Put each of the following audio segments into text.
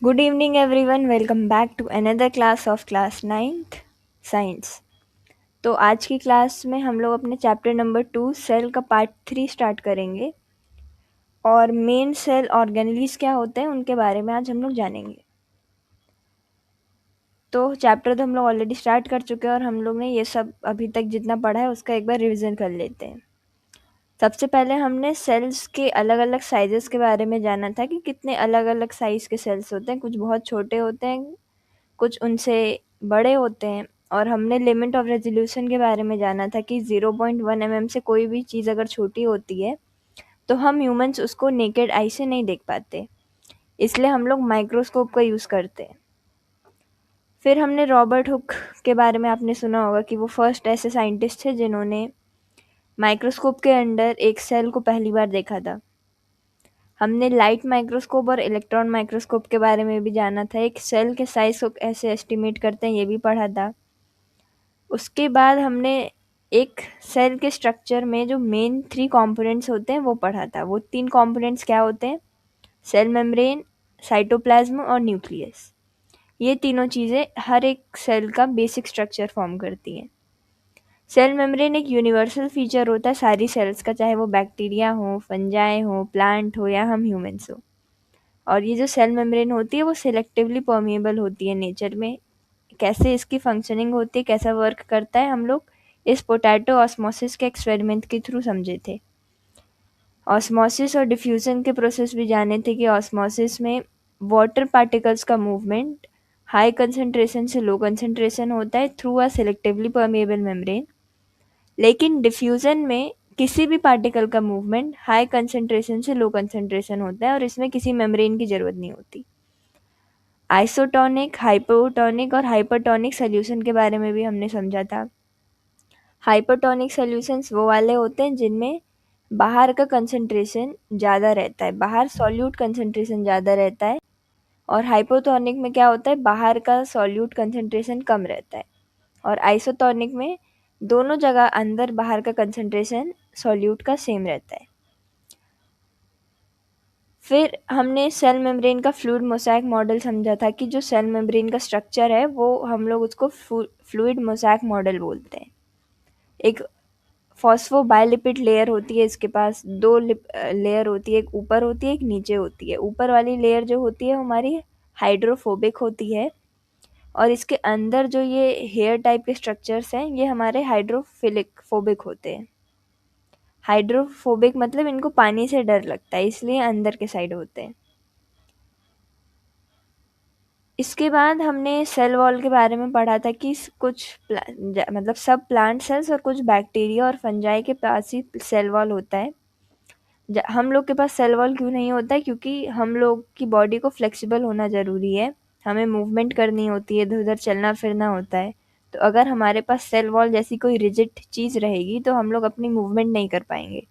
Good evening, everyone. Welcome back to another class of class 9th science. तो आज की class में हम लोग अपने चैप्टर नंबर 2 सेल का पार्ट 3 स्टार्ट करेंगे और मेन सेल ऑर्गेनेलीज क्या होते हैं उनके बारे में आज हम लोग जानेंगे। तो चैप्टर तो हम लोग ऑलरेडी स्टार्ट कर चुके हैं और हम लोग ने ये सब अभी तक जितना पढ़ा है उसका एक बार रिवीजन कर लेते हैं। सबसे पहले हमने सेल्स के अलग अलग साइजेस के बारे में जाना था कि कितने अलग अलग साइज़ के सेल्स होते हैं। कुछ बहुत छोटे होते हैं, कुछ उनसे बड़े होते हैं। और हमने लिमिट ऑफ रेजोल्यूशन के बारे में जाना था कि 0.1 mm से कोई भी चीज़ अगर छोटी होती है तो हम ह्यूमंस उसको नेकेड आई से नहीं देख पाते, इसलिए हम लोग माइक्रोस्कोप का यूज़ करते हैं। फिर हमने रॉबर्ट हुक के बारे में आपने सुना होगा कि वो फर्स्ट ऐसे साइंटिस्ट थे जिन्होंने माइक्रोस्कोप के अंदर एक सेल को पहली बार देखा था। हमने लाइट माइक्रोस्कोप और इलेक्ट्रॉन माइक्रोस्कोप के बारे में भी जाना था। एक सेल के साइज को कैसे एस्टिमेट करते हैं ये भी पढ़ा था। उसके बाद हमने एक सेल के स्ट्रक्चर में जो मेन 3 कंपोनेंट्स होते हैं वो पढ़ा था। वो 3 कंपोनेंट्स क्या होते हैं? सेल मेम्ब्रेन, साइटोप्लाज्म और न्यूक्लियस। ये तीनों चीज़ें हर एक सेल का बेसिक स्ट्रक्चर फॉर्म करती हैं। सेल मेम्ब्रेन एक यूनिवर्सल फीचर होता है सारी सेल्स का, चाहे वो बैक्टीरिया हो, फंजाई हो, प्लांट हो या हम ह्यूमंस हो। और ये जो सेल मेम्ब्रेन होती है वो सिलेक्टिवली परमिएबल होती है नेचर में। कैसे इसकी फंक्शनिंग होती है, कैसा वर्क करता है, हम लोग इस पोटैटो ऑस्मोसिस के एक्सपेरिमेंट के थ्रू समझे थे। ऑस्मोसिस और डिफ्यूज़न के प्रोसेस भी जाने थे कि ऑस्मोसिस में वाटर पार्टिकल्स का मूवमेंट हाई कंसंट्रेशन से लो कंसंट्रेशन होता है through a selectively permeable membrane, लेकिन डिफ्यूज़न में किसी भी पार्टिकल का मूवमेंट हाई कंसंट्रेशन से लो कंसंट्रेशन होता है और इसमें किसी मेम्ब्रेन की ज़रूरत नहीं होती। आइसोटोनिक, हाइपोटोनिक और हाइपरटोनिक सॉल्यूशन के बारे में भी हमने समझा था। हाइपरटोनिक सॉल्यूशंस वो वाले होते हैं जिनमें बाहर का कंसंट्रेशन ज़्यादा रहता है, बाहर सॉल्यूट कंसंट्रेशन ज़्यादा रहता है। और हाइपोटोनिक में क्या होता है, बाहर का सॉल्यूट कंसंट्रेशन कम रहता है। और आइसोटोनिक में दोनों जगह अंदर बाहर का कंसंट्रेशन सॉल्यूट का सेम रहता है। फिर हमने सेल मेम्ब्रेन का फ्लूइड मोज़ेक मॉडल समझा था कि जो सेल मेम्ब्रेन का स्ट्रक्चर है वो हम लोग उसको फ्लूइड मोज़ेक मॉडल बोलते हैं। एक फॉस्फोबायोलिपिड लेयर होती है, इसके पास 2 लेयर होती है, एक ऊपर होती है एक नीचे होती है। ऊपर वाली लेयर जो होती है हमारी हाइड्रोफोबिक होती है और इसके अंदर जो ये हेयर टाइप के स्ट्रक्चर्स हैं ये हमारे हाइड्रोफिलिक फोबिक होते हैं। हाइड्रोफोबिक मतलब इनको पानी से डर लगता है, इसलिए अंदर के साइड होते हैं। इसके बाद हमने सेल वॉल के बारे में पढ़ा था कि कुछ मतलब सब प्लांट सेल्स और कुछ बैक्टीरिया और फंजाई के पास ही सेल वॉल होता है। हम लोग के पास सेल वॉल क्यों नहीं होता है? क्योंकि हम लोग की बॉडी को फ्लेक्सिबल होना ज़रूरी है, हमें मूवमेंट करनी होती है, इधर उधर चलना फिरना होता है। तो अगर हमारे पास सेल वॉल जैसी कोई रिजिड चीज़ रहेगी तो हम लोग अपनी मूवमेंट नहीं कर पाएंगे।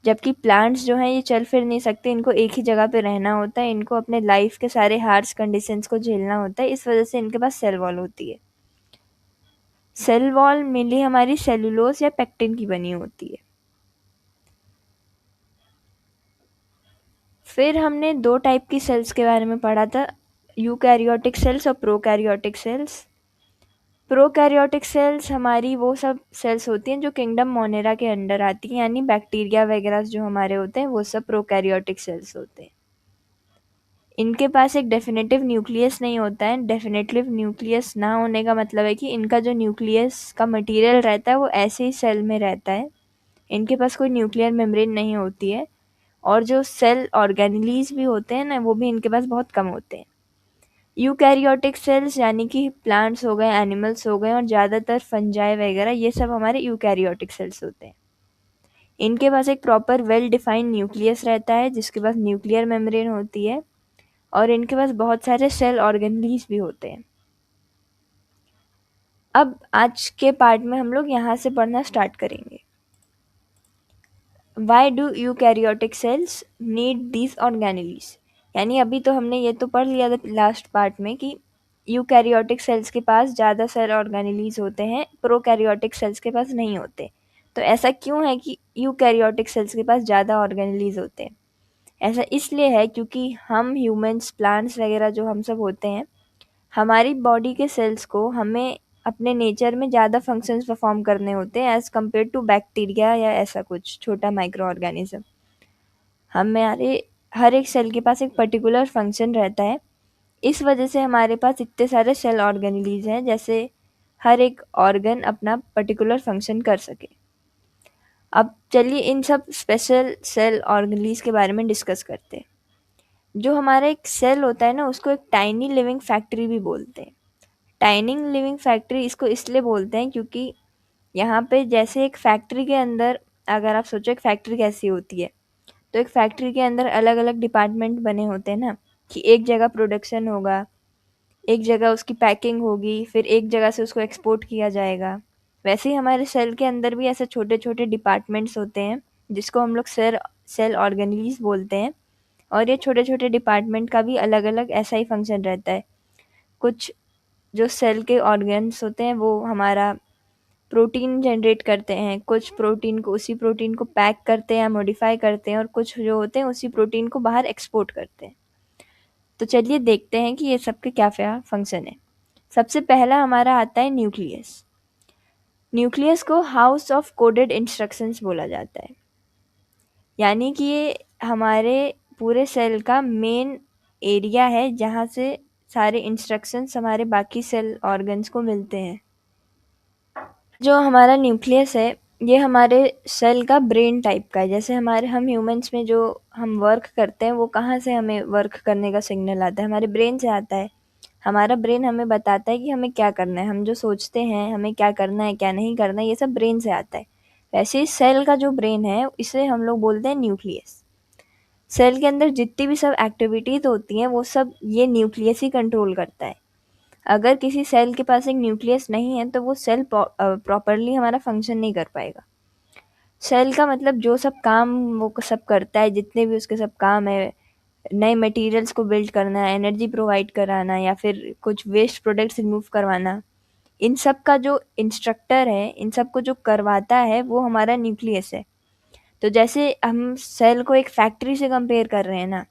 जबकि प्लांट्स जो हैं ये चल फिर नहीं सकते, इनको एक ही जगह पे रहना होता है, इनको अपने लाइफ के सारे हार्श कंडीशंस को झेलना होता है, इस वजह से इनके पास सेल वॉल होती है। सेल वॉल मेनली हमारी सेलुलोज या पेक्टिन की बनी होती है। फिर हमने 2 टाइप की सेल्स के बारे में पढ़ा था, यूकैरियोटिक सेल्स और प्रोकैरियोटिक सेल्स। प्रोकैरियोटिक सेल्स हमारी वो सब सेल्स होती हैं जो किंगडम मोनेरा के अंडर आती हैं, यानी बैक्टीरिया वगैरह जो हमारे होते हैं वो सब प्रोकैरियोटिक सेल्स होते हैं। इनके पास एक डेफिनेटिव न्यूक्लियस नहीं होता है। डेफिनेटिव न्यूक्लियस ना होने का मतलब है कि इनका जो न्यूक्लियस का मटेरियल रहता है वो ऐसे ही सेल में रहता है, इनके पास कोई न्यूक्लियर मेम्ब्रेन नहीं होती है। और जो सेल ऑर्गेनेलीज भी होते हैं ना वो भी इनके पास बहुत कम होते हैं। यूकैरियोटिक सेल्स यानी कि प्लांट्स हो गए, एनिमल्स हो गए और ज़्यादातर फंजाई वगैरह ये सब हमारे यूकैरियोटिक सेल्स होते हैं। इनके पास एक प्रॉपर वेल डिफाइंड न्यूक्लियस रहता है जिसके पास न्यूक्लियर मेम्ब्रेन होती है और इनके पास बहुत सारे सेल ऑर्गेनेलीज भी होते हैं। अब आज के पार्ट में हम लोग यहाँ से पढ़ना स्टार्ट करेंगे। Why do eukaryotic cells need these organelles, यानी अभी तो हमने ये तो पढ़ लिया था लास्ट पार्ट में कि यूकैरियोटिक सेल्स के पास ज़्यादा सेल ऑर्गेनेलीज होते हैं, प्रोकैरियोटिक सेल्स के पास नहीं होते। तो ऐसा क्यों है कि यूकैरियोटिक सेल्स के पास ज़्यादा ऑर्गेनेलीज होते हैं? ऐसा इसलिए है क्योंकि हम ह्यूमन्स, प्लांट्स वगैरह जो हम सब होते हैं, हमारी बॉडी के सेल्स को हमें अपने नेचर में ज़्यादा फंक्शंस परफॉर्म करने होते हैं एज़ कम्पेयर टू बैक्टीरिया या ऐसा कुछ छोटा माइक्रो ऑर्गेनिज्म। हमारे हर एक सेल के पास एक पर्टिकुलर फंक्शन रहता है, इस वजह से हमारे पास इतने सारे सेल ऑर्गेनेलीज हैं, जैसे हर एक ऑर्गन अपना पर्टिकुलर फंक्शन कर सके। अब चलिए इन सब स्पेशल सेल ऑर्गेनेलीज के बारे में डिस्कस करते हैं। जो हमारा एक सेल होता है ना, उसको एक टाइनी लिविंग फैक्ट्री भी बोलते हैं। टाइनी लिविंग फैक्ट्री इसको इसलिए बोलते हैं क्योंकि यहाँ पे जैसे एक फैक्ट्री के अंदर, अगर आप सोचो एक फैक्ट्री कैसी होती है, तो एक फैक्ट्री के अंदर अलग अलग डिपार्टमेंट बने होते हैं ना, कि एक जगह प्रोडक्शन होगा, एक जगह उसकी पैकिंग होगी, फिर एक जगह से उसको एक्सपोर्ट किया जाएगा। वैसे ही हमारे सेल के अंदर भी ऐसे छोटे छोटे डिपार्टमेंट्स होते हैं जिसको हम लोग सेल सेल ऑर्गेनेलीज बोलते हैं। और ये छोटे छोटे डिपार्टमेंट का भी अलग अलग ऐसा ही फंक्शन रहता है। कुछ जो सेल के ऑर्गन्स होते हैं वो हमारा प्रोटीन जनरेट करते हैं, कुछ प्रोटीन को उसी प्रोटीन को पैक करते हैं या मॉडिफाई करते हैं, और कुछ जो होते हैं उसी प्रोटीन को बाहर एक्सपोर्ट करते हैं। तो चलिए देखते हैं कि ये सब के क्या क्या फंक्शन है। सबसे पहला हमारा आता है न्यूक्लियस। न्यूक्लियस को हाउस ऑफ कोडेड इंस्ट्रक्शंस बोला जाता है, यानी कि ये हमारे पूरे सेल का मेन एरिया है जहाँ से सारे इंस्ट्रक्शंस हमारे बाकी सेल ऑर्गन्स को मिलते हैं। जो हमारा न्यूक्लियस है ये हमारे सेल का ब्रेन टाइप का है। जैसे हम ह्यूमंस में जो हम वर्क करते हैं वो कहाँ से हमें वर्क करने का सिग्नल आता है, हमारे ब्रेन से आता है। हमारा ब्रेन हमें बताता है कि हमें क्या करना है, हम जो सोचते हैं हमें क्या करना है क्या नहीं करना है, ये सब ब्रेन से आता है। वैसे ही सेल का जो ब्रेन है इसे हम लोग बोलते हैं न्यूक्लियस। सेल के अंदर जितनी भी सब एक्टिविटीज़ होती हैं वो सब ये न्यूक्लियस ही कंट्रोल करता है। अगर किसी सेल के पास एक न्यूक्लियस नहीं है तो वो सेल प्रॉपरली हमारा फंक्शन नहीं कर पाएगा। सेल का मतलब जो सब काम वो सब करता है, जितने भी उसके सब काम है, नए मटेरियल्स को बिल्ड करना, एनर्जी प्रोवाइड कराना या फिर कुछ वेस्ट प्रोडक्ट्स रिमूव करवाना, इन सब का जो इंस्ट्रक्टर है, इन सब को जो करवाता है वो हमारा न्यूक्लियस है। तो जैसे हम सेल को एक फैक्ट्री से कंपेयर कर रहे हैं ना,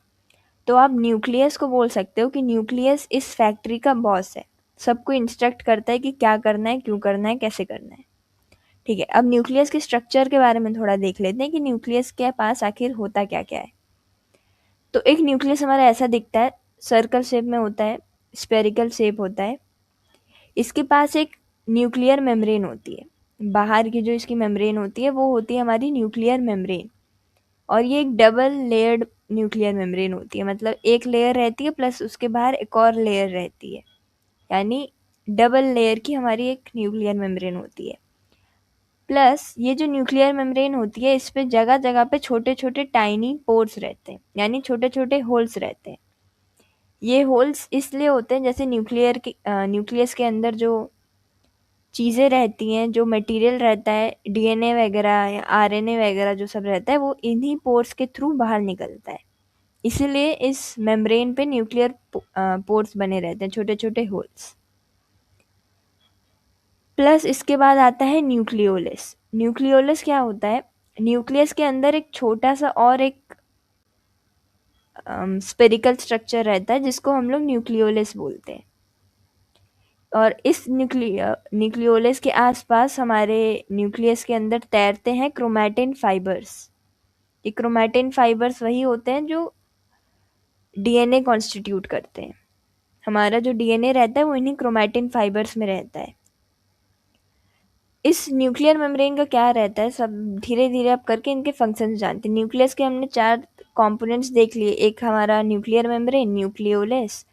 तो आप न्यूक्लियस को बोल सकते हो कि न्यूक्लियस इस फैक्ट्री का बॉस है, सबको इंस्ट्रक्ट करता है कि क्या करना है, क्यों करना है, कैसे करना है। ठीक है, अब न्यूक्लियस के स्ट्रक्चर के बारे में थोड़ा देख लेते हैं कि न्यूक्लियस के पास आखिर होता क्या क्या है। तो एक न्यूक्लियस हमारा ऐसा दिखता है, सर्कल शेप में होता है, स्पेरिकल शेप होता है। इसके पास एक न्यूक्लियर मेम्ब्रेन होती है। बाहर की जो इसकी मेम्ब्रेन होती है वो होती है हमारी न्यूक्लियर मेम्ब्रेन, और ये एक डबल लेयर्ड न्यूक्लियर मेम्ब्रेन होती है। मतलब एक लेयर रहती है प्लस उसके बाहर एक और लेयर रहती है, यानी डबल लेयर की हमारी एक न्यूक्लियर मेम्ब्रेन होती है। प्लस ये जो न्यूक्लियर मेम्ब्रेन होती है इस पे जगह जगह पे छोटे छोटे टाइनी पोर्स रहते हैं, यानी छोटे छोटे होल्स रहते हैं। ये होल्स इसलिए होते हैं जैसे न्यूक्लियस के अंदर जो चीज़ें रहती हैं, जो मटेरियल रहता है, डीएनए वगैरह या आरएनए वगैरह जो सब रहता है, वो इन्हीं पोर्स के थ्रू बाहर निकलता है। इसीलिए इस मेम्ब्रेन पे न्यूक्लियर पोर्स बने रहते हैं, छोटे छोटे होल्स। प्लस इसके बाद आता है न्यूक्लियोलस। न्यूक्लियोलस क्या होता है? न्यूक्लियस के अंदर एक छोटा सा और एक स्पेरिकल स्ट्रक्चर रहता है जिसको हम लोग न्यूक्लियोलस बोलते हैं। और इस न्यूक्लियोलस के आसपास हमारे न्यूक्लियस के अंदर तैरते हैं क्रोमैटिन फाइबर्स। ये क्रोमैटिन फाइबर्स वही होते हैं जो डीएनए कॉन्स्टिट्यूट करते हैं। हमारा जो डीएनए रहता है वो इन्हीं क्रोमैटिन फाइबर्स में रहता है। इस न्यूक्लियर मेम्ब्रेन का क्या रहता है, सब धीरे धीरे आप करके इनके फंक्शंस जानते हैं। न्यूक्लियस के हमने 4 कंपोनेंट्स देख लिए, एक हमारा nuclear membrane, nucleolus,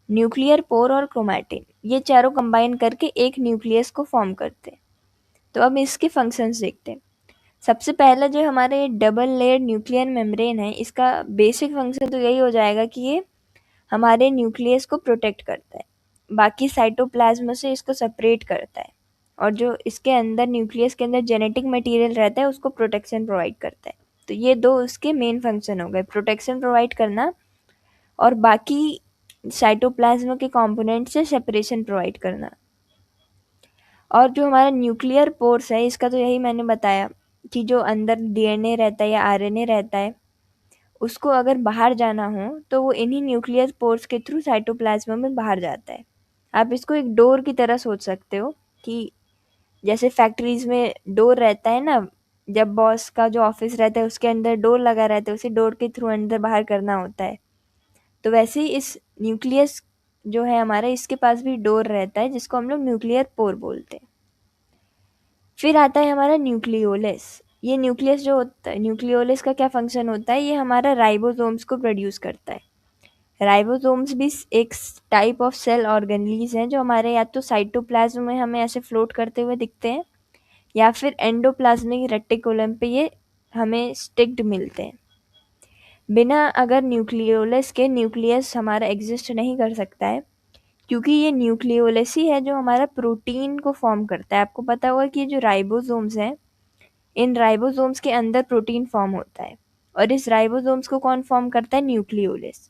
nuclear pore और क्रोमैटिन। ये चारों कंबाइन करके एक न्यूक्लियस को फॉर्म करते हैं। तो अब इसके फंक्शंस देखते हैं। सबसे पहला जो हमारे डबल लेयर्ड न्यूक्लियर मेम्ब्रेन है, इसका बेसिक फंक्शन तो यही हो जाएगा कि ये हमारे न्यूक्लियस को प्रोटेक्ट करता है, बाकी साइटोप्लाज्म से इसको सेपरेट करता है, और जो इसके अंदर न्यूक्लियस के अंदर जेनेटिक मटेरियल रहता है उसको प्रोटेक्शन प्रोवाइड करता है। तो ये दो उसके मेन फंक्शन हो गए, प्रोटेक्शन प्रोवाइड करना और बाकी साइटोप्लाज्म के कंपोनेंट से सेपरेशन प्रोवाइड करना। और जो हमारा न्यूक्लियर पोर्स है, इसका तो यही मैंने बताया कि जो अंदर डीएनए रहता है या आरएनए रहता है उसको अगर बाहर जाना हो तो वो इन्हीं न्यूक्लियर पोर्स के थ्रू साइटोप्लाज्म में बाहर जाता है। आप इसको एक डोर की तरह सोच सकते हो कि जैसे फैक्ट्रीज में डोर रहता है ना, जब बॉस का जो ऑफिस रहता है उसके अंदर डोर लगा रहता है, उसी डोर के थ्रू अंदर बाहर करना होता है। तो वैसे ही इस न्यूक्लियस जो है हमारा, इसके पास भी डोर रहता है जिसको हम लोग न्यूक्लियर पोर बोलते हैं। फिर आता है हमारा न्यूक्लियोलस। ये न्यूक्लियस जो होता है, न्यूक्लियोलस का क्या फंक्शन होता है, ये हमारा राइबोसोम्स को प्रोड्यूस करता है। राइबोसोम्स भी एक टाइप ऑफ सेल ऑर्गेनलीज हैं जो हमारे या तो साइटोप्लाज्म में हमें ऐसे फ्लोट करते हुए दिखते हैं या फिर एंडोप्लाज्मिक रेटिकुलम पे ये हमें स्टिक्ड मिलते हैं। बिना अगर न्यूक्लियोलस के न्यूक्लियस हमारा एग्जिस्ट नहीं कर सकता है, क्योंकि ये न्यूक्लियोलस ही है जो हमारा प्रोटीन को फॉर्म करता है। आपको पता होगा कि ये जो राइबोसोम्स हैं, इन राइबोसोम्स के अंदर प्रोटीन फॉर्म होता है और इस राइबोसोम्स को कौन फॉर्म करता है, न्यूक्लियोलस।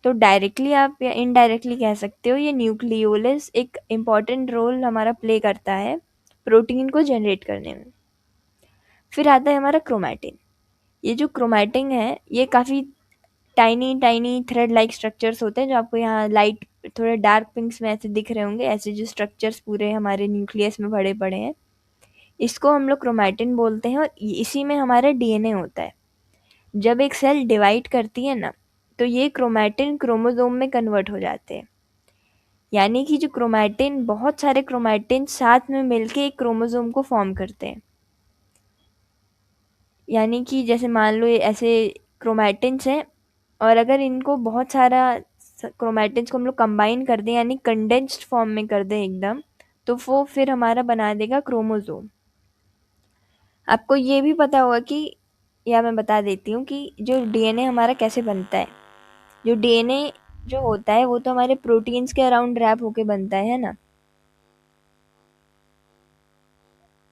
तो डायरेक्टली आप या इनडायरेक्टली कह सकते हो ये न्यूक्लियोलस एक इम्पॉर्टेंट रोल हमारा प्ले करता है प्रोटीन को जनरेट करने में। फिर आता है हमारा क्रोमैटिन। ये जो क्रोमैटिन है ये काफ़ी tiny tiny thread like structures होते हैं जो आपको यहाँ लाइट थोड़े डार्क पिंक्स में ऐसे दिख रहे होंगे। ऐसे जो स्ट्रक्चर्स पूरे हमारे न्यूक्लियस में भरे पड़े हैं, इसको हम लोग क्रोमैटिन बोलते हैं और इसी में हमारा डीएनए होता है। जब एक सेल डिवाइड करती है ना, तो ये क्रोमैटिन क्रोमोसोम में कन्वर्ट हो जाते हैं। यानी कि जो क्रोमैटिन, बहुत सारे क्रोमैटिन साथ में मिलके एक क्रोमोसोम को फॉर्म करते हैं। यानी कि जैसे मान लो ये ऐसे क्रोमैटिन्स हैं और अगर इनको बहुत सारा क्रोमैटिन्स को हम लोग कंबाइन कर दें यानी कंडेंस्ड फॉर्म में कर दें एकदम, तो वो फिर हमारा बना देगा क्रोमोसोम। आपको ये भी पता होगा कि, या मैं बता देती हूँ कि जो डीएनए हमारा कैसे बनता है। जो डीएनए जो होता है वो तो हमारे प्रोटीन्स के अराउंड रैप होके बनता है ना।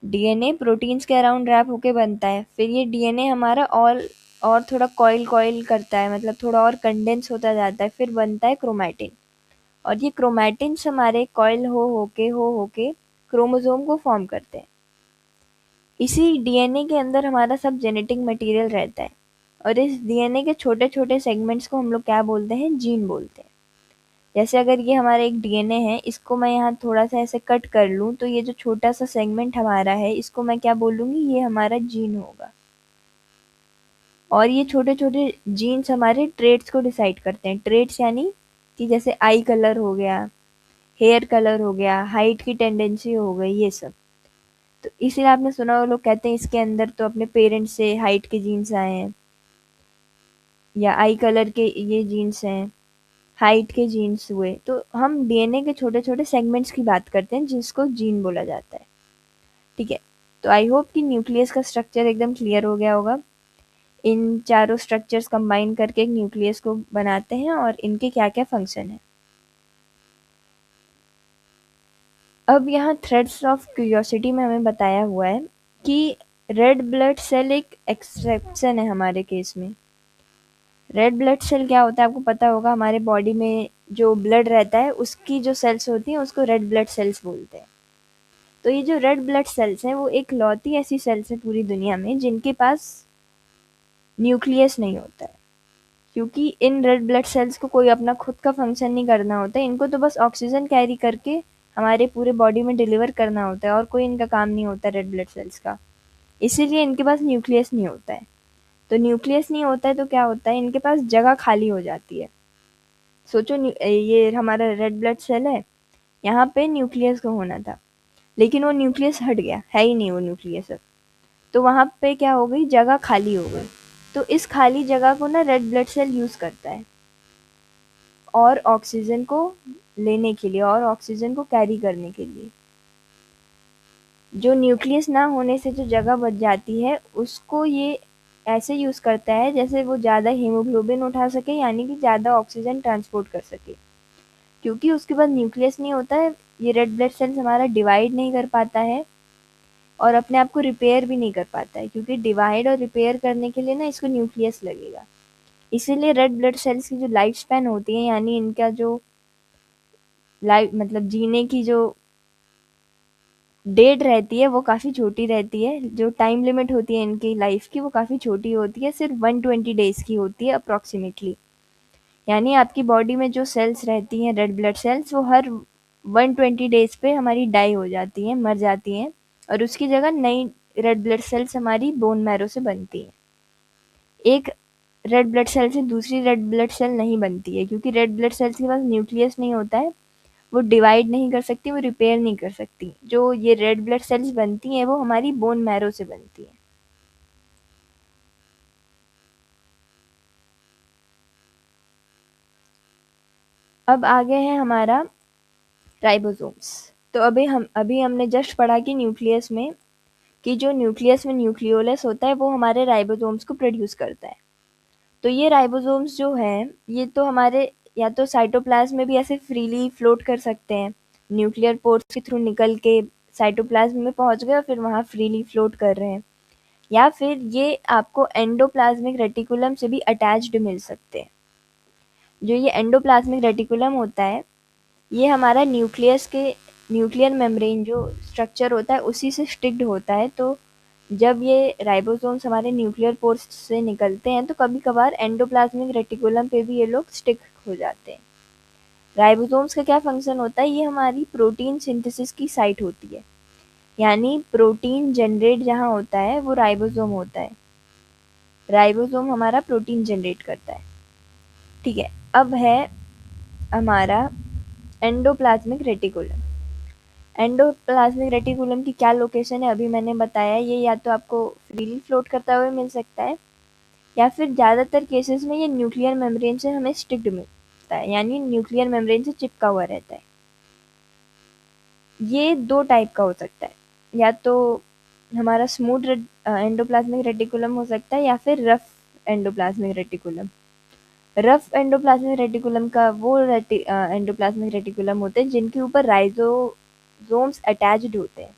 डीएनए प्रोटीन्स के अराउंड रैप होके बनता है। फिर ये डीएनए हमारा और थोड़ा कॉइल कॉइल करता है, मतलब थोड़ा और कंडेंस होता जाता है, फिर बनता है क्रोमैटिन। और ये क्रोमैटिन्स हमारे कॉइल हो होके क्रोमोसोम को फॉर्म करते हैं। इसी डीएनए के अंदर हमारा सब जेनेटिक मटेरियल रहता है और इस डीएनए के छोटे छोटे सेगमेंट्स को हम लोग क्या बोलते हैं, जीन बोलते हैं। जैसे अगर ये हमारा एक डीएनए है, इसको मैं यहाँ थोड़ा सा ऐसे कट कर लूँ तो ये जो छोटा सा सेगमेंट हमारा है इसको मैं क्या बोलूँगी, ये हमारा जीन होगा। और ये छोटे छोटे जीन्स हमारे ट्रेड्स को डिसाइड करते हैं। ट्रेड्स यानी कि जैसे आई कलर हो गया, हेयर कलर हो गया, हाइट की टेंडेंसी हो गई, ये सब। तो इसीलिए आपने सुना वो लोग कहते हैं इसके अंदर तो अपने पेरेंट्स से हाइट के जीन्स आए हैं, या आई कलर के ये जीन्स हैं, हाइट के जीन्स हुए। तो हम डीएनए के छोटे छोटे सेगमेंट्स की बात करते हैं जिसको जीन बोला जाता है। ठीक है, तो आई होप कि न्यूक्लियस का स्ट्रक्चर एकदम क्लियर हो गया होगा। इन चारों स्ट्रक्चर्स कंबाइन करके एक न्यूक्लियस को बनाते हैं और इनके क्या क्या फंक्शन है। अब यहाँ थ्रेड्स ऑफ क्यूरियोसिटी में हमें बताया हुआ है कि रेड ब्लड सेल एक एक्सेप्शन है हमारे केस में। रेड ब्लड सेल क्या होता है आपको पता होगा, हमारे बॉडी में जो ब्लड रहता है उसकी जो सेल्स होती हैं उसको रेड ब्लड सेल्स बोलते हैं। तो ये जो रेड ब्लड सेल्स हैं वो एक लौती ऐसी सेल्स है पूरी दुनिया में जिनके पास न्यूक्लियस नहीं होता है। क्योंकि इन रेड ब्लड सेल्स को कोई अपना खुद का फंक्शन नहीं करना होता है, इनको तो बस ऑक्सीजन कैरी करके हमारे पूरे बॉडी में डिलीवर करना होता है और कोई इनका काम नहीं होता रेड ब्लड सेल्स का। इसीलिए इनके पास न्यूक्लियस नहीं होता है। तो न्यूक्लियस नहीं होता है तो क्या होता है, इनके पास जगह खाली हो जाती है। सोचो ये हमारा रेड ब्लड सेल है, यहाँ पे न्यूक्लियस का होना था लेकिन वो न्यूक्लियस हट गया, है ही नहीं वो न्यूक्लियस अब। तो वहाँ पे क्या हो गई, जगह खाली हो गई। तो इस खाली जगह को ना रेड ब्लड सेल यूज़ करता है और ऑक्सीजन को लेने के लिए और ऑक्सीजन को कैरी करने के लिए। जो न्यूक्लियस ना होने से जो जगह बच जाती है उसको ये ऐसे यूज़ करता है जैसे वो ज़्यादा हीमोग्लोबिन उठा सके, यानी कि ज़्यादा ऑक्सीजन ट्रांसपोर्ट कर सके। क्योंकि उसके पास न्यूक्लियस नहीं होता है, ये रेड ब्लड सेल्स हमारा डिवाइड नहीं कर पाता है और अपने आप को रिपेयर भी नहीं कर पाता है, क्योंकि डिवाइड और रिपेयर करने के लिए ना इसको न्यूक्लियस लगेगा। इसीलिए रेड ब्लड सेल्स की जो लाइफ स्पैन होती है, यानी इनका जो लाइफ मतलब जीने की जो डेट रहती है वो काफ़ी छोटी रहती है, जो टाइम लिमिट होती है इनकी लाइफ की वो काफ़ी छोटी होती है, सिर्फ 120 डेज़ की होती है अप्रॉक्सीमेटली। यानी आपकी बॉडी में जो सेल्स रहती हैं रेड ब्लड सेल्स, वो हर 120 डेज़ पे हमारी डाई हो जाती हैं, मर जाती हैं, और उसकी जगह नई रेड ब्लड सेल्स हमारी बोन मैरो से बनती हैं। एक रेड ब्लड सेल से दूसरी रेड ब्लड सेल नहीं बनती है, क्योंकि रेड ब्लड सेल्स के पास न्यूक्लियस नहीं होता है, वो डिवाइड नहीं कर सकती, वो रिपेयर नहीं कर सकती। जो ये रेड ब्लड सेल्स बनती हैं वो हमारी बोन मैरो से बनती हैं। अब आगे है हमारा राइबोसोम्स। तो अभी हमने जस्ट पढ़ा कि न्यूक्लियस में, कि जो न्यूक्लियस में न्यूक्लियोलस होता है वो हमारे राइबोसोम्स को प्रोड्यूस करता है। तो ये राइबोसोम्स जो हैं, ये तो हमारे या तो साइटोप्लाज्म में भी ऐसे फ्रीली फ्लोट कर सकते हैं, न्यूक्लियर पोर्स के थ्रू निकल के साइटोप्लाज्म में पहुंच गए और फिर वहाँ फ्रीली फ्लोट कर रहे हैं, या फिर ये आपको एंडोप्लाज्मिक रेटिकुलम से भी अटैच्ड मिल सकते हैं। जो ये एंडोप्लाज्मिक रेटिकुलम होता है, ये हमारा न्यूक्लियस के न्यूक्लियर मेम्ब्रेन जो स्ट्रक्चर होता है उसी से स्टिक्ड होता है। तो जब ये राइबोसोम्स हमारे न्यूक्लियर पोर्स से निकलते हैं तो कभी कभार एंडोप्लाज्मिक रेटिकुलम पे भी ये लोग स्टिक हो जाते हैं। राइबोसोम्स का क्या फंक्शन होता है, ये हमारी प्रोटीन सिंथेसिस की साइट होती है, यानी प्रोटीन जनरेट जहाँ होता है वो राइबोसोम होता है। राइबोसोम हमारा प्रोटीन जनरेट करता है। ठीक है, अब है हमारा एंडोप्लाज्मिक रेटिकुलम। एंडोप्लाज्मिक रेटिकुलम की क्या लोकेशन है, अभी मैंने बताया, ये या तो आपको फ्रीली फ्लोट करता हुआ मिल सकता है, या फिर ज़्यादातर केसेस में ये न्यूक्लियर मेम्ब्रेन से हमें स्टिक्ड मिलता है, यानी न्यूक्लियर मेम्ब्रेन से चिपका हुआ रहता है। ये दो टाइप का हो सकता है, या तो हमारा स्मूथ एंडोप्लाज्मिक रेटिकुलम हो सकता है, या फिर rough endoplasmic reticulum. Rough endoplasmic reticulum का वो एंडोप्लाज्मिक रेटिकुलम होते हैं जिनके ऊपर राइजोसोम्स अटैच्ड होते हैं।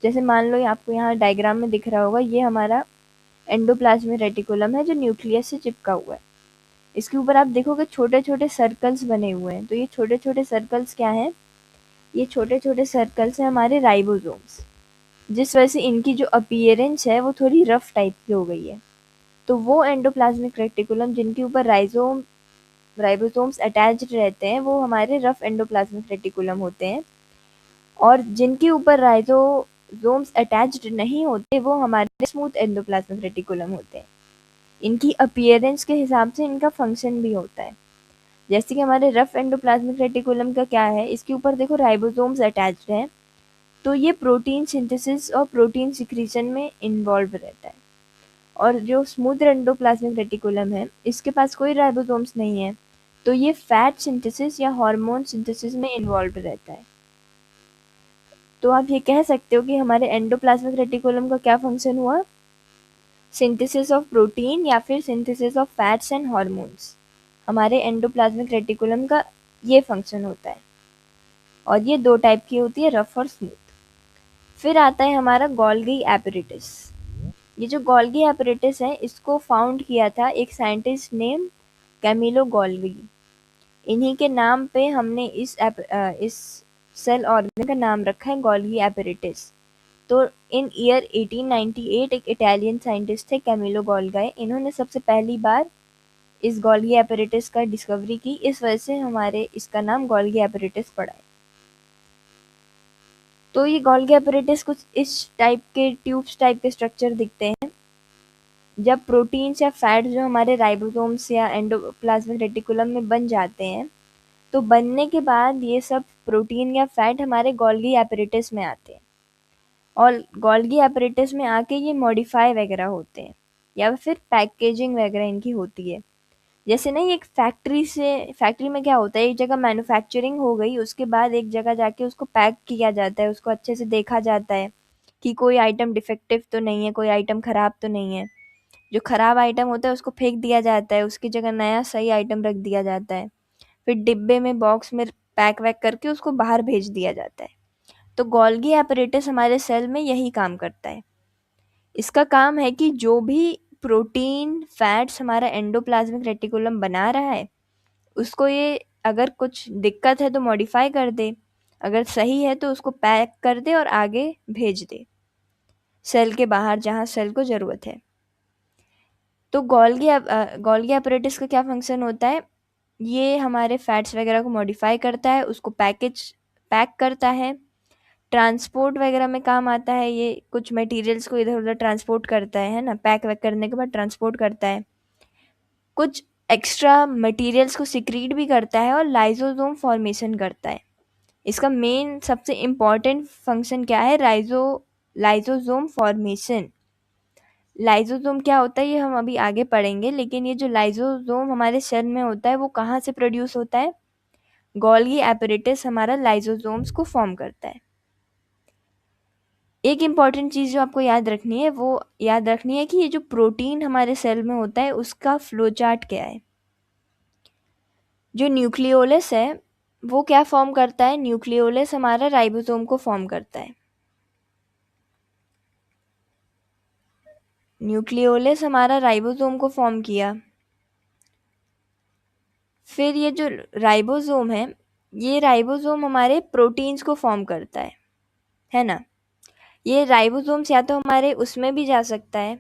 जैसे मान लो, ये आपको यहाँ डायग्राम में दिख रहा होगा, ये हमारा एंडोप्लाज्मिक रेटिकुलम है जो न्यूक्लियस से चिपका हुआ है। इसके ऊपर आप देखोगे छोटे छोटे सर्कल्स बने हुए हैं, तो ये छोटे छोटे सर्कल्स क्या हैं, ये छोटे छोटे सर्कल्स हैं हमारे राइबोसोम्स, जिस वजह से इनकी जो अपीयरेंस है वो थोड़ी रफ टाइप की हो गई है। तो वो एंडोप्लाज्मिक रेटिकुलम जिनके ऊपर राइबोसोम्स अटैच्ड रहते हैं वो हमारे रफ एंडोप्लाज्मिक रेटिकुलम होते हैं, और जिनके ऊपर राइबोसोम्स अटैच्ड नहीं होते वो हमारे स्मूथ एंडोप्लाज्मिक रेटिकुलम होते हैं। इनकी अपीयरेंस के हिसाब से इनका फंक्शन भी होता है। जैसे कि हमारे रफ एंडोप्लाज्मिक रेटिकुलम का क्या है, इसके ऊपर देखो राइबोसोम्स अटैच्ड हैं, तो ये प्रोटीन सिंथेसिस और प्रोटीन सिक्रीशन में इन्वॉल्व रहता है। और जो स्मूथ एंडोप्लाज्मिक रेटिकुलम है, इसके पास कोई राइबोसोम्स नहीं है, तो ये फैट सिंथेसिस या हार्मोन सिंथेसिस में इन्वॉल्व रहता है। तो आप ये कह सकते हो कि हमारे एंडोप्लाज्मिक रेटिकुलम का क्या फंक्शन हुआ, सिंथेसिस ऑफ प्रोटीन या फिर synthesis of fats and hormones. हमारे एंडोप्लाज्मिक रेटिकुलम का ये फंक्शन होता है, और ये दो टाइप की होती है, रफ और स्मूथ। फिर आता है हमारा गोल्गी एपरेटस। ये जो गोल्गी एपरेटस है, इसको फाउंड किया था एक साइंटिस्ट नेम कैमिलो गोल्गी। इन्हीं के नाम पे हमने इस सेल ऑर्गन का नाम रखा है गोल्गी एपरेटस। तो इन ईयर 1898 एक इटालियन साइंटिस्ट थे कैमिलो गोल्गी, इन्होंने सबसे पहली बार इस गोल्गी एपरेटस का डिस्कवरी की, इस वजह से हमारे इसका नाम गोल्गी एपरेटस पड़ा है। तो ये गोल्गी एपरेटस कुछ इस टाइप के ट्यूब्स टाइप के स्ट्रक्चर दिखते हैं। जब प्रोटीन्स या फैट्स जो हमारे राइबोसोम्स या एंडोप्लाज्मिक रेटिकुलम में बन जाते हैं, तो बनने के बाद ये सब प्रोटीन या फैट हमारे गोल्गी एपरेटस में आते हैं, और गोल्गी एपरेटस में आके ये मॉडिफाई वगैरह होते हैं, या फिर पैकेजिंग वगैरह इनकी होती है। जैसे नहीं, एक फैक्ट्री में क्या होता है, एक जगह मैन्युफैक्चरिंग हो गई, उसके बाद एक जगह जाके उसको पैक किया जाता है, उसको अच्छे से देखा जाता है कि कोई आइटम डिफेक्टिव तो नहीं है, कोई आइटम खराब तो नहीं है। जो खराब आइटम होता है उसको फेंक दिया जाता है, उसकी जगह नया सही आइटम रख दिया जाता है, फिर डिब्बे में बॉक्स में पैक वैक करके उसको बाहर भेज दिया जाता है। तो गोल्गी एपरेटस हमारे सेल में यही काम करता है। इसका काम है कि जो भी प्रोटीन फैट्स हमारा एंडोप्लाज्मिक रेटिकुलम बना रहा है, उसको ये अगर कुछ दिक्कत है तो मॉडिफाई कर दे, अगर सही है तो उसको पैक कर दे और आगे भेज दे सेल के बाहर जहाँ सेल को ज़रूरत है। तो गोल्गी apparatus का क्या फंक्शन होता है, ये हमारे फैट्स वगैरह को मॉडिफाई करता है, उसको पैक करता है, ट्रांसपोर्ट वगैरह में काम आता है, ये कुछ मटेरियल्स को इधर उधर ट्रांसपोर्ट करता है ना, पैक वैक करने के बाद ट्रांसपोर्ट करता है, कुछ एक्स्ट्रा मटेरियल्स को सिक्रीट भी करता है और लाइसोसोम फॉर्मेशन करता है। इसका मेन सबसे इम्पॉर्टेंट फंक्शन क्या है, लाइसोसोम फॉर्मेशन। लाइसोसोम क्या होता है ये हम अभी आगे पढ़ेंगे, लेकिन ये जो लाइसोसोम हमारे सेल में होता है वो कहाँ से प्रोड्यूस होता है, गोल्गी एपरेटस हमारा लाइसोसोम्स को फॉर्म करता है। एक इम्पॉर्टेंट चीज़ जो आपको याद रखनी है वो याद रखनी है कि ये जो प्रोटीन हमारे सेल में होता है उसका फ्लो चार्ट क्या है। जो न्यूक्लियोलस है वो क्या फॉर्म करता है, न्यूक्लियोलस हमारा राइबोसोम को फॉर्म करता है। न्यूक्लियोलस हमारा राइबोसोम को फॉर्म किया, फिर ये जो राइबोसोम है ये राइबोसोम हमारे प्रोटीन्स को फॉर्म करता है ना। ये राइबोसोम्स या तो हमारे उसमें भी जा सकता है,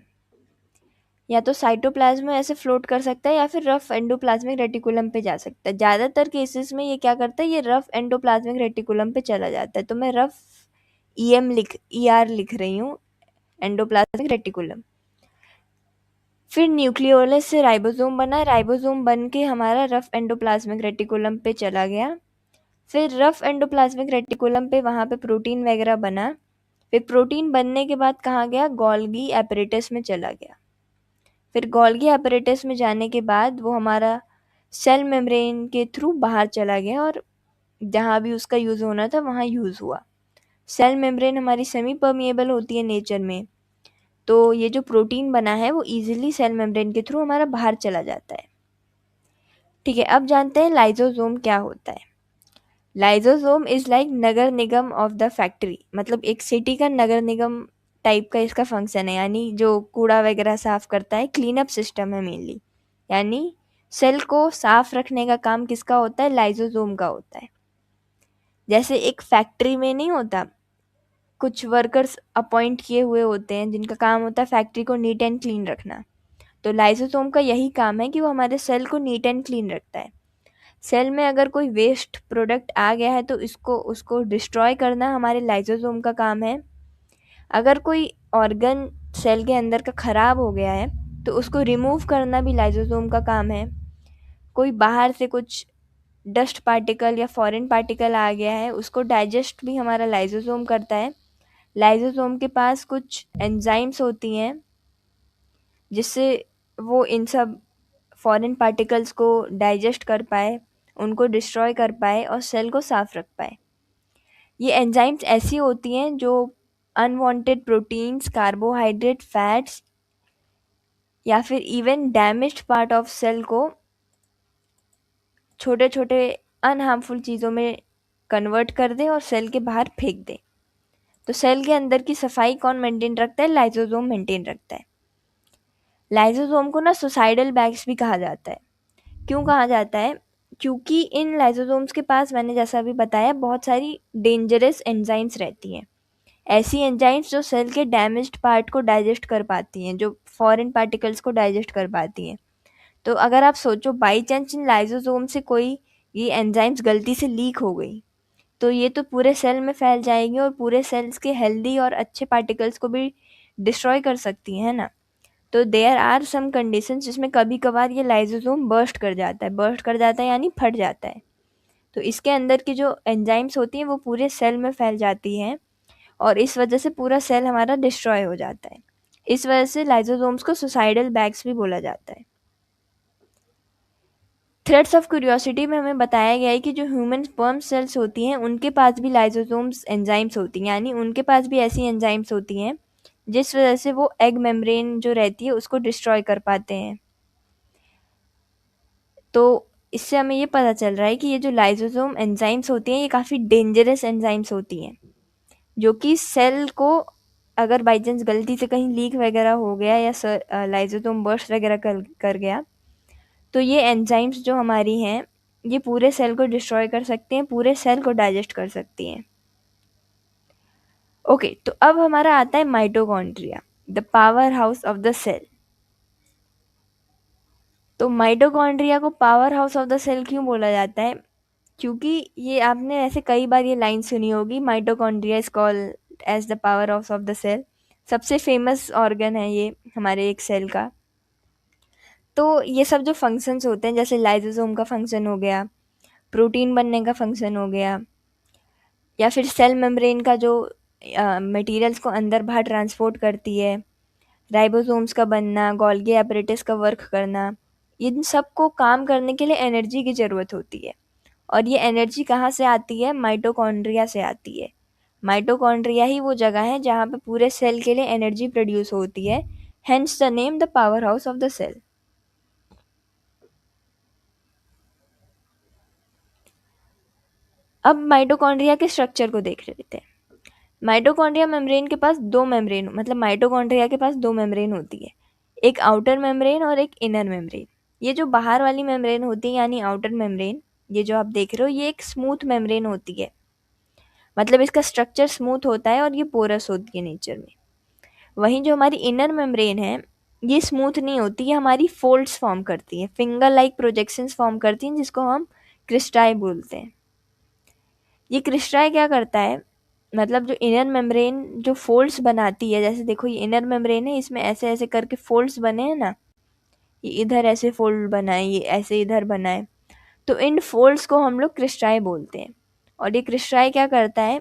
या तो साइटोप्लाज्म में ऐसे फ्लोट कर सकता है, या फिर रफ एंडोप्लाज्मिक रेटिकुलम पे जा सकता है। ज़्यादातर केसेस में ये क्या करता है, ये रफ एंडोप्लाज्मिक रेटिकुलम पे चला जाता है। तो मैं रफ ER लिख रही हूँ, एंडोप्लाज्मिक रेटिकुलम। फिर न्यूक्लियोलस से राइबोसोम बना, राइबोसोम बन के हमारा रफ एंडोप्लाज्मिक रेटिकुलम पे चला गया, फिर रफ एंडोप्लाज्मिक रेटिकुलम पे वहाँ पे प्रोटीन वगैरह बना, फिर प्रोटीन बनने के बाद कहाँ गया, गोल्गी एपरेटस में चला गया। फिर गोल्गी एपरेटस में जाने के बाद वो हमारा सेल मेम्ब्रेन के थ्रू बाहर चला गया और जहाँ भी उसका यूज़ होना था वहाँ यूज़ हुआ। सेल मेम्ब्रेन हमारी सेमी परमिएबल होती है नेचर में, तो ये जो प्रोटीन बना है वो इजीली सेल मेम्ब्रेन के थ्रू हमारा बाहर चला जाता है। ठीक है, अब जानते हैं लाइसोसोम क्या होता है। Lysosome is like Nagar Nigam of the factory, मतलब एक सिटी का नगर निगम टाइप का इसका फंक्शन है, यानी जो कूड़ा वगैरह साफ़ करता है, क्लीन अप सिस्टम है मेनली। यानी सेल को साफ रखने का काम किसका होता है, लाइसोसोम का होता है। जैसे एक फैक्ट्री में नहीं होता, कुछ वर्कर्स अपॉइंट किए हुए होते हैं जिनका काम होता है फैक्ट्री को नीट एंड क्लीन रखना, तो लाइसोसोम का यही काम है कि वो हमारे सेल को नीट एंड क्लीन रखता है। सेल में अगर कोई वेस्ट प्रोडक्ट आ गया है तो उसको डिस्ट्रॉय करना हमारे लाइसोसोम का काम है। अगर कोई ऑर्गन सेल के अंदर का ख़राब हो गया है तो उसको रिमूव करना भी लाइसोसोम का काम है। कोई बाहर से कुछ डस्ट पार्टिकल या फॉरेन पार्टिकल आ गया है उसको डाइजेस्ट भी हमारा लाइसोसोम करता है। लाइसोसोम के पास कुछ एंजाइम्स होती हैं जिससे वो इन सब फॉरेन पार्टिकल्स को डाइजेस्ट कर पाए, उनको डिस्ट्रॉय कर पाए और सेल को साफ रख पाए। ये एंजाइम्स ऐसी होती हैं जो अनवांटेड प्रोटीन्स, कार्बोहाइड्रेट, फैट्स या फिर even damaged part of cell को छोटे छोटे अनहार्मफुल चीज़ों में कन्वर्ट कर दे और सेल के बाहर फेंक दे। तो सेल के अंदर की सफाई कौन मेंटेन रखता है, लाइसोसोम मेंटेन रखता है। लाइसोसोम को ना सुसाइडल बैग्स भी कहा जाता है। क्यों कहा जाता है, क्योंकि इन लाइसोसोम्स के पास मैंने जैसा अभी बताया बहुत सारी डेंजरस एंजाइम्स रहती हैं। ऐसी एंजाइम्स जो सेल के डैमेज्ड पार्ट को डाइजेस्ट कर पाती हैं, जो फॉरेन पार्टिकल्स को डाइजेस्ट कर पाती हैं। तो अगर आप सोचो बाई चांस इन लाइसोसोम से कोई ये एंजाइम्स गलती से लीक हो गई तो ये तो पूरे सेल में फैल जाएंगी और पूरे सेल्स के हेल्दी और अच्छे पार्टिकल्स को भी डिस्ट्रॉय कर सकती हैं ना। तो देयर आर सम कंडीशंस जिसमें कभी कभार ये लाइसोसोम बर्स्ट कर जाता है यानी फट जाता है। तो इसके अंदर की जो एंजाइम्स होती हैं वो पूरे सेल में फैल जाती हैं और इस वजह से पूरा सेल हमारा डिस्ट्रॉय हो जाता है। इस वजह से लाइसोसोम्स को सुसाइडल बैग्स भी बोला जाता है। थ्रेड्स ऑफ क्यूरियोसिटी में हमें बताया गया है कि जो ह्यूमन स्पर्म सेल्स होती हैं उनके पास भी लाइसोसोम्स एंजाइम्स होती हैं, यानी उनके पास भी ऐसी एंजाइम्स होती हैं जिस वजह से वो एग मेम्ब्रेन जो रहती है उसको डिस्ट्रॉय कर पाते हैं। तो इससे हमें ये पता चल रहा है कि ये जो लाइसोसोम एंजाइम्स होती हैं ये काफ़ी डेंजरस एंजाइम्स होती हैं, जो कि सेल को अगर बाई चांस गलती से कहीं लीक वगैरह हो गया या लाइसोसोम बर्स्ट वगैरह कर गया तो ये एंजाइम्स जो हमारी हैं ये पूरे सेल को डिस्ट्रॉय कर सकती हैं, पूरे सेल को डाइजेस्ट कर सकती हैं। ओके, तो अब हमारा आता है mitochondria, the powerhouse of the cell. तो माइटोकॉन्ड्रिया को powerhouse of the cell क्यों बोला जाता है? क्योंकि ये आपने ऐसे कई बार ये लाइन सुनी होगी, mitochondria is called as the powerhouse of the cell. सबसे फेमस ऑर्गन है ये हमारे एक सेल का। तो ये सब जो फंक्शंस होते हैं, जैसे लाइसोसोम का फंक्शन हो गया, प्रोटीन बनने का फंक्शन हो गया, या फिर सेल मेम्ब्रेन का जो मटेरियल्स को अंदर बाहर ट्रांसपोर्ट करती है, राइबोसोम्स का बनना, गोल्गी एपरेटस का वर्क करना, इन सब को काम करने के लिए एनर्जी की ज़रूरत होती है। और ये एनर्जी कहाँ से आती है? माइटोकॉन्ड्रिया से आती है। माइटोकॉन्ड्रिया ही वो जगह है जहाँ पे पूरे सेल के लिए एनर्जी प्रोड्यूस होती है, hence the name the powerhouse of the cell. अब माइटोकॉन्ड्रिया के स्ट्रक्चर को देख लेते हैं। माइटोकॉन्ड्रिया मेम्ब्रेन के पास दो मेम्ब्रेन, मतलब माइटोकॉन्ड्रिया के पास दो मेम्ब्रेन होती है, एक आउटर मेम्ब्रेन और एक इनर मेम्ब्रेन। ये जो बाहर वाली मेम्ब्रेन होती है यानी आउटर मेम्ब्रेन, ये जो आप देख रहे हो, ये एक स्मूथ मेम्ब्रेन होती है, मतलब इसका स्ट्रक्चर स्मूथ होता है और ये पोरस होती है नेचर में। वहीं जो हमारी इनर मेम्ब्रेन है, ये स्मूथ नहीं होती, ये हमारी फोल्ड्स फॉर्म करती है, फिंगर लाइक प्रोजेक्शंस फॉर्म करती हैं, जिसको हम क्रिस्टाई बोलते हैं। ये क्रिस्टाई क्या करता है, मतलब जो इनर मेम्ब्रेन जो फोल्ड्स बनाती है, जैसे देखो ये इनर मेम्ब्रेन है, इसमें ऐसे ऐसे करके फोल्ड्स बने हैं ना, ये इधर ऐसे फोल्ड बनाए, ये ऐसे इधर बनाए, तो इन फोल्ड्स को हम लोग क्रिस्टाई बोलते हैं। और ये क्रिस्टाई क्या करता है,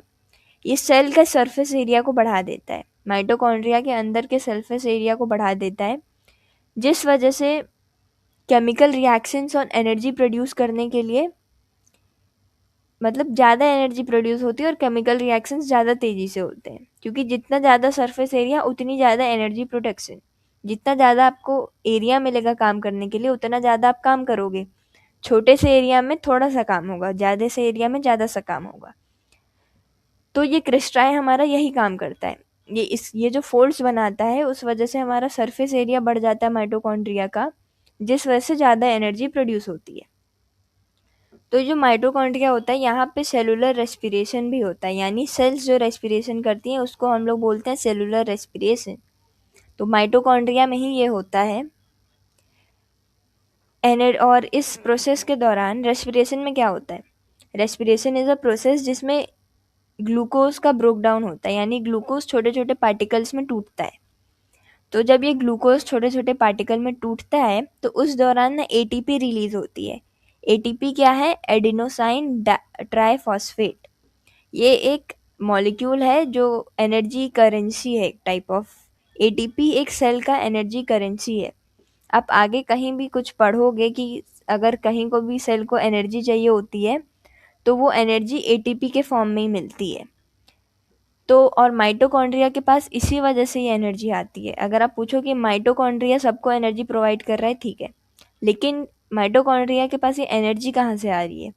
ये सेल का सरफेस एरिया को बढ़ा देता है, माइटोकॉन्ड्रिया के अंदर के सरफेस एरिया को बढ़ा देता है, जिस वजह से केमिकल रिएक्शंस और एनर्जी प्रोड्यूस करने के लिए, मतलब ज़्यादा एनर्जी प्रोड्यूस होती है और केमिकल रिएक्शंस ज़्यादा तेज़ी से होते हैं, क्योंकि जितना ज़्यादा सरफेस एरिया उतनी ज़्यादा एनर्जी प्रोडक्शन। जितना ज़्यादा आपको एरिया मिलेगा काम करने के लिए, उतना ज़्यादा आप काम करोगे। छोटे से एरिया में थोड़ा सा काम होगा, ज़्यादा से एरिया में ज़्यादा सा काम होगा। तो ये क्रिस्टाई हमारा यही काम करता है, ये जो फोल्ड्स बनाता है, उस वजह से हमारा सरफेस एरिया बढ़ जाता है माइटोकॉन्ड्रिया का, जिस वजह से ज़्यादा एनर्जी प्रोड्यूस होती है। तो जो माइटोकॉन्ड्रिया होता है, यहाँ पे सेलुलर रेस्पिरेशन भी होता है, यानी सेल्स जो रेस्पिरेशन करती हैं उसको हम लोग बोलते हैं सेलुलर रेस्पिरेशन। तो माइटोकॉन्ड्रिया में ही ये होता है। और इस प्रोसेस के दौरान रेस्पिरेशन में क्या होता है, रेस्पिरेशन इज़ अ प्रोसेस जिसमें ग्लूकोज का ब्रोक डाउन होता है, यानी ग्लूकोज छोटे छोटे पार्टिकल्स में टूटता है। तो जब ये ग्लूकोज छोटे छोटे पार्टिकल में टूटता है, तो उस दौरान ना एटीपी रिलीज होती है। एटीपी क्या है? Adenosine triphosphate. ये एक मॉलिक्यूल है जो एनर्जी करेंसी है, एक टाइप ऑफ। एटीपी एक सेल का एनर्जी करेंसी है। आप आगे कहीं भी कुछ पढ़ोगे कि अगर कहीं को भी सेल को एनर्जी चाहिए होती है, तो वो एनर्जी एटीपी के फॉर्म में ही मिलती है। तो और माइटोकॉन्ड्रिया के पास इसी वजह से ये एनर्जी आती है। अगर आप पूछो कि माइटोकॉन्ड्रिया सबको एनर्जी प्रोवाइड कर रहा है, ठीक है, लेकिन माइटोकॉन्ड्रिया के पास ये एनर्जी कहाँ से आ रही है?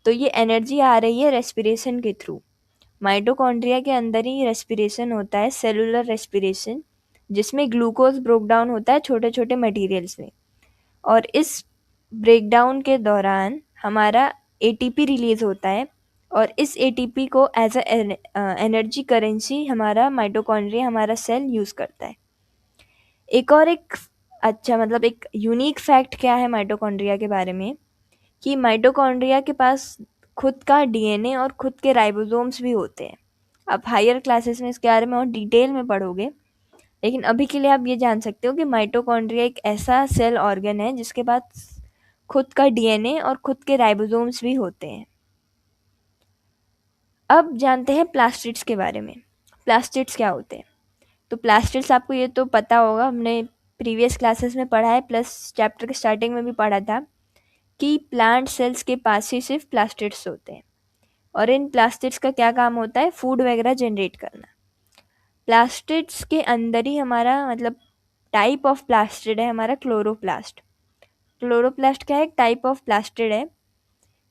तो ये एनर्जी आ रही है रेस्पिरेशन के थ्रू। माइटोकॉन्ड्रिया के अंदर ही रेस्पिरेशन होता है, सेलुलर रेस्पिरेशन, जिसमें ग्लूकोज ब्रोक डाउन होता है छोटे छोटे मटेरियल्स में। और इस ब्रेकडाउन के दौरान हमारा एटीपी रिलीज होता है, और इस एटीपी को एज अ एनर्जी करेंसी हमारा माइटोकॉन्ड्रिया, हमारा सेल यूज़ करता है। एक अच्छा, मतलब एक यूनिक फैक्ट क्या है माइटोकॉन्ड्रिया के बारे में, कि माइटोकॉन्ड्रिया के पास खुद का डीएनए और खुद के राइबोसोम्स भी होते हैं। आप हायर क्लासेस में इसके बारे में और डिटेल में पढ़ोगे, लेकिन अभी के लिए आप ये जान सकते हो कि माइटोकॉन्ड्रिया एक ऐसा सेल ऑर्गन है जिसके पास खुद का डीएनए और खुद के राइबोसोम्स भी होते हैं। अब जानते हैं प्लास्टिड्स के बारे में। प्लास्टिड्स क्या होते हैं? तो प्लास्टिड्स, आपको ये तो पता होगा, हमने प्रीवियस क्लासेस में पढ़ा है, प्लस चैप्टर के स्टार्टिंग में भी पढ़ा था कि प्लांट सेल्स के पास ही सिर्फ प्लास्टिड्स होते हैं, और इन प्लास्टिड्स का क्या काम होता है? फूड वगैरह जनरेट करना। प्लास्टिड्स के अंदर ही हमारा, मतलब टाइप ऑफ प्लास्टिड है हमारा क्लोरोप्लास्ट। क्लोरोप्लास्ट क्या है? एक टाइप ऑफ प्लास्टिड है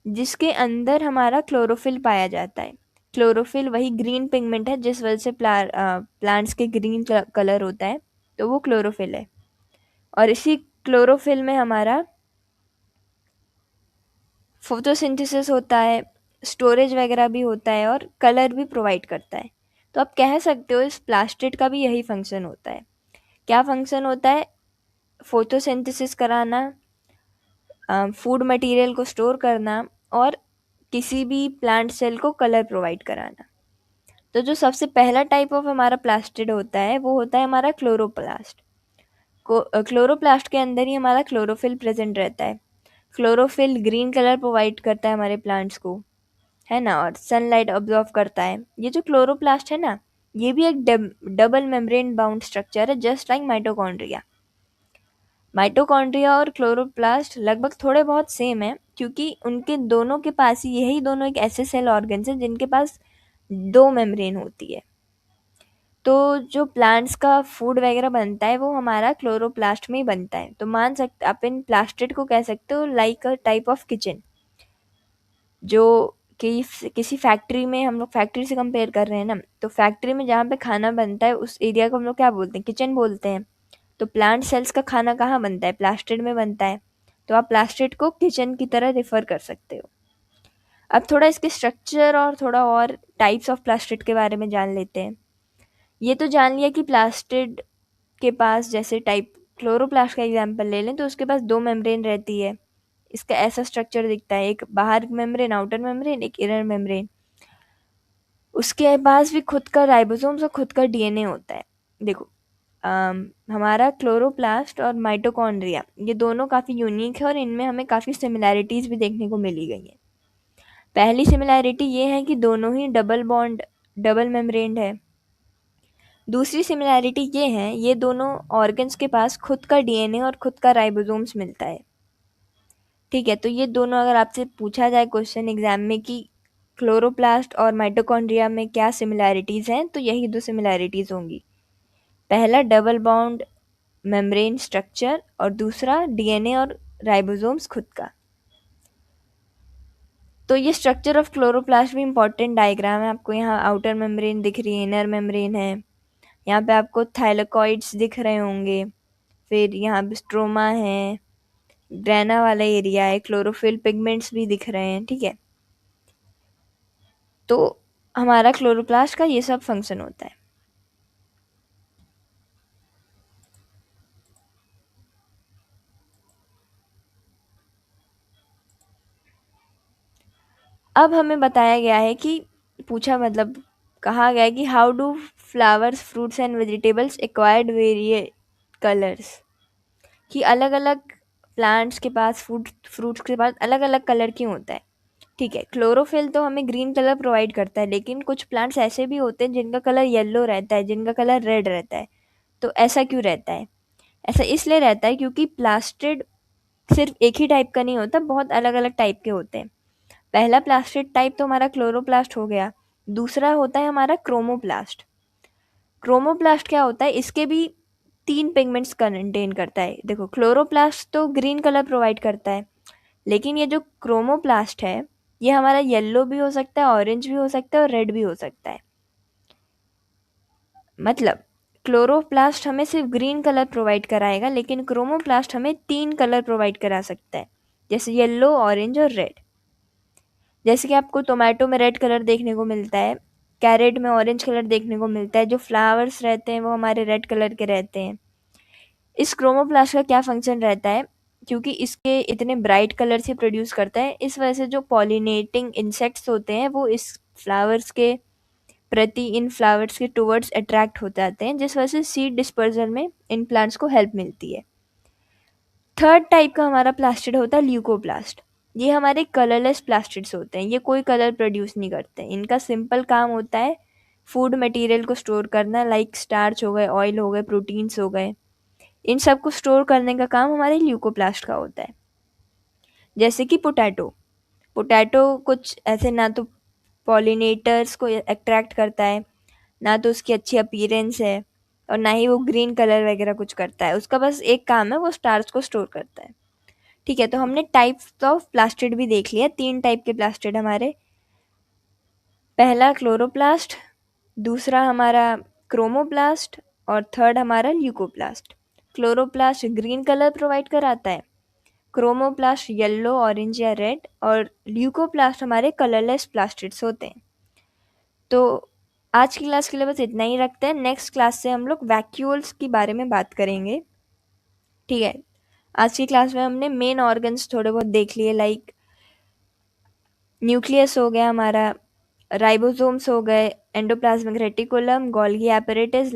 जिसके अंदर हमारा क्लोरोफिल पाया जाता है। क्लोरोफिल वही ग्रीन पिगमेंट है जिस वजह से प्लांट्स के ग्रीन कलर होता है, तो वो क्लोरोफिल है। और इसी क्लोरोफिल में हमारा फोटोसिंथेसिस होता है, स्टोरेज वगैरह भी होता है और कलर भी प्रोवाइड करता है। तो आप कह सकते हो इस प्लास्टिड का भी यही फंक्शन होता है। क्या फंक्शन होता है? फोटोसिंथेसिस कराना, फूड मटेरियल को स्टोर करना और किसी भी प्लांट सेल को कलर प्रोवाइड कराना। तो जो सबसे पहला टाइप ऑफ हमारा प्लास्टिड होता है वो होता है हमारा क्लोरोप्लास्ट। क्लोरोप्लास्ट के अंदर ही हमारा क्लोरोफिल प्रेजेंट रहता है। क्लोरोफिल ग्रीन कलर प्रोवाइड करता है हमारे प्लांट्स को, है ना, और सनलाइट ऑब्जॉर्व करता है। ये जो क्लोरोप्लास्ट है ना, ये भी एक डबल मेम्ब्रेन बाउंड स्ट्रक्चर है, जस्ट लाइक माइटोकॉन्ड्रिया। माइटोकॉन्ड्रिया और क्लोरोप्लास्ट लगभग थोड़े बहुत सेम है, क्योंकि उनके दोनों के पास ही यही दोनों एक ऐसे सेल ऑर्गन्स हैं जिनके पास दो मेम्ब्रेन होती है। तो जो प्लांट्स का फूड वगैरह बनता है वो हमारा क्लोरोप्लास्ट में ही बनता है। तो मान सकते आप इन प्लास्टिड को कह सकते हो like a type of kitchen, जो कि किसी फैक्ट्री में, हम लोग फैक्ट्री से कंपेयर कर रहे हैं ना, तो फैक्ट्री में जहाँ पे खाना बनता है उस एरिया को हम लोग क्या बोलते हैं? किचन बोलते हैं। तो प्लांट सेल्स का खाना कहाँ बनता है? प्लास्टिड में बनता है। तो आप प्लास्टिड को किचन की तरह रिफर कर सकते हो। अब थोड़ा इसके स्ट्रक्चर और थोड़ा और टाइप्स ऑफ प्लास्टिड के बारे में जान लेते हैं। ये तो जान लिया कि प्लास्टिड के पास, जैसे टाइप क्लोरोप्लास्ट का एग्जांपल ले लें, तो उसके पास दो मेम्ब्रेन रहती है। इसका ऐसा स्ट्रक्चर दिखता है, एक बाहर मेम्ब्रेन, आउटर मेम्ब्रेन, एक इनर मेम्ब्रेन। उसके पास भी खुद का राइबोसोम्स और खुद का डीएनए होता है। देखो, हमारा क्लोरोप्लास्ट और माइटोकॉन्ड्रिया ये दोनों काफ़ी यूनिक है और इनमें हमें काफ़ी सिमिलैरिटीज़ भी देखने को मिली गई हैं। पहली सिमिलैरिटी ये है कि दोनों ही डबल बॉन्ड, डबल मेम्ब्रेन्ड है। दूसरी सिमिलैरिटी ये है, ये दोनों ऑर्गन्स के पास खुद का डीएनए और खुद का राइबोसोम्स मिलता है। ठीक है, तो ये दोनों अगर आपसे पूछा जाए क्वेश्चन एग्जाम में कि क्लोरोप्लास्ट और माइटोकॉन्ड्रिया में क्या सिमिलैरिटीज़ हैं, तो यही दो सिमिलैरिटीज़ होंगी। पहला डबल बॉन्ड मेम्ब्रेन स्ट्रक्चर और दूसरा डीएनए और राइबोसोम्स खुद का। तो ये स्ट्रक्चर ऑफ क्लोरोप्लास्ट भी इंपॉर्टेंट डायग्राम है। आपको यहाँ आउटर मेम्ब्रेन दिख रही है, इनर मेम्ब्रेन है, यहाँ पे आपको थाइलेकॉइड्स दिख रहे होंगे, फिर यहाँ पे स्ट्रोमा है, ग्रेना वाला एरिया है, क्लोरोफिल पिगमेंट्स भी दिख रहे हैं। ठीक है, तो हमारा क्लोरोप्लास्ट का ये सब फंक्शन होता है। अब हमें बताया गया है कि, पूछा मतलब कहा गया है कि how do flowers, fruits and vegetables acquired varied colours, कि अलग अलग प्लांट्स के पास, फ्रूट्स के पास अलग अलग कलर क्यों होता है। ठीक है, क्लोरोफिल तो हमें ग्रीन कलर प्रोवाइड करता है, लेकिन कुछ प्लांट्स ऐसे भी होते हैं जिनका कलर येलो रहता है, जिनका कलर रेड रहता है। तो ऐसा क्यों रहता है? ऐसा इसलिए रहता है क्योंकि प्लास्टिड सिर्फ एक ही टाइप का नहीं होता, बहुत अलग अलग टाइप के होते हैं। पहला प्लास्टिड टाइप तो हमारा क्लोरोप्लास्ट हो गया। दूसरा होता है हमारा क्रोमोप्लास्ट। क्रोमोप्लास्ट क्या होता है? इसके भी तीन पिगमेंट्स कंटेन करता है। देखो, क्लोरोप्लास्ट तो ग्रीन कलर प्रोवाइड करता है, लेकिन ये जो क्रोमोप्लास्ट है ये हमारा येलो भी हो सकता है, ऑरेंज भी हो सकता है और रेड भी हो सकता है। मतलब क्लोरोप्लास्ट हमें सिर्फ ग्रीन कलर प्रोवाइड कराएगा, लेकिन क्रोमोप्लास्ट हमें तीन कलर प्रोवाइड करा सकता है, जैसे येलो, ऑरेंज और रेड। जैसे कि आपको टोमेटो में रेड कलर देखने को मिलता है, कैरेट में ऑरेंज कलर देखने को मिलता है, जो फ्लावर्स रहते हैं वो हमारे रेड कलर के रहते हैं। इस क्रोमोप्लास्ट का क्या फंक्शन रहता है? क्योंकि इसके इतने ब्राइट कलर से प्रोड्यूस करता है, इस वजह से जो पॉलिनेटिंग इंसेक्ट्स होते हैं वो इस फ्लावर्स के प्रति, इन फ्लावर्स के टुवर्ड्स अट्रैक्ट हो जाते हैं, जिस वजह से सीड डिस्पर्जल में इन प्लांट्स को हेल्प मिलती है। थर्ड टाइप का हमारा प्लास्टिड होता है ल्यूकोप्लास्ट। ये हमारे कलरलेस प्लास्टिड्स होते हैं, ये कोई कलर प्रोड्यूस नहीं करते। इनका सिंपल काम होता है फूड मटेरियल को स्टोर करना, लाइक स्टार्च हो गए, ऑयल हो गए, प्रोटीन्स हो गए, इन सब को स्टोर करने का काम हमारे ल्यूकोप्लास्ट का होता है। जैसे कि पोटैटो, पोटैटो कुछ ऐसे ना तो पॉलिनेटर्स को अट्रैक्ट करता है, ना तो उसकी अच्छी अपीयरेंस है, और ना ही वो ग्रीन कलर वगैरह कुछ करता है। उसका बस एक काम है, वो स्टार्च को स्टोर करता है। ठीक है, तो हमने टाइप्स ऑफ प्लास्टिड भी देख लिया। तीन टाइप के प्लास्टिड हमारे, पहला क्लोरोप्लास्ट, दूसरा हमारा क्रोमोप्लास्ट और थर्ड हमारा leucoplast. Chloroplast green colour provide कराता है, क्रोमोप्लास्ट येलो, ऑरेंज या रेड, और ल्यूकोप्लास्ट हमारे कलरलेस प्लास्टिड्स होते हैं। तो आज की क्लास के लिए बस इतना ही रखते हैं। नेक्स्ट क्लास से हम लोग वैक्यूल्स के बारे में बात करेंगे। ठीक है। आज की क्लास में हमने मेन ऑर्गन्स थोड़े बहुत देख लिए, लाइक न्यूक्लियस हो गया हमारा, राइबोसोम्स हो गए, endoplasmic reticulum, Golgi apparatus,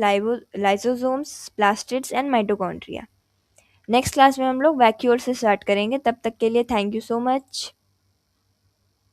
lysosomes, plastids and mitochondria. Next class में हम लोग वैक्यूल से स्टार्ट करेंगे। तब तक के लिए थैंक यू सो मच।